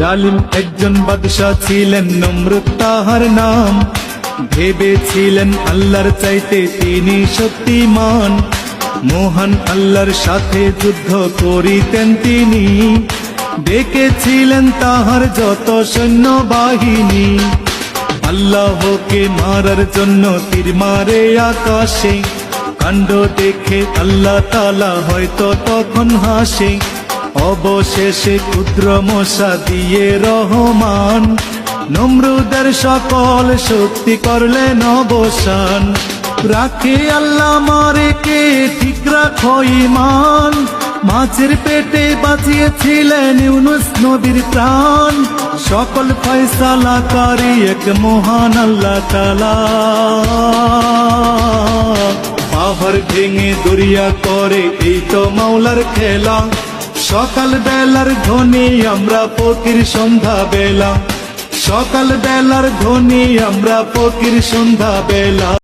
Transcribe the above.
জালিম একজন বাদশা ছিলেন, নমরুদ তাহার নাম। ভেবেছিলেন আল্লাহর চাইতে তিনি শক্তিমান, মহান আল্লাহর সাথে যুদ্ধ করিতেন তিনি। ডেকেছিলেন তাহার যত সৈন্য বাহিনী, আল্লাহকে মারার জন্য তীর মারে আকাশে। কাণ্ড দেখে আল্লাহ তাআলা হয়তো তখন হাসে, অবশেষে ক্ষুদ্র মশা দিয়ে রহমান নমরুদের সকল শক্তি করলেন অবসান। রাখে আল্লাহ মারে কে, ঠিক রাখো ঈমান। মাছের পেটে বাঁচিয়েছিলেন ইউনুস নবীর প্রাণ, সকল ফয়সালাকারী এক মহান আল্লাহ তাআলা। পাহাড় ভেঙে দরিয়া করে এই তো মাওলার খেলা, সকাল বেলার ধ্বনি আমরা ফকির সন্ধ্যা বেলা, সকাল বেলার ধ্বনি আমরা ফকির সন্ধ্যা বেলা।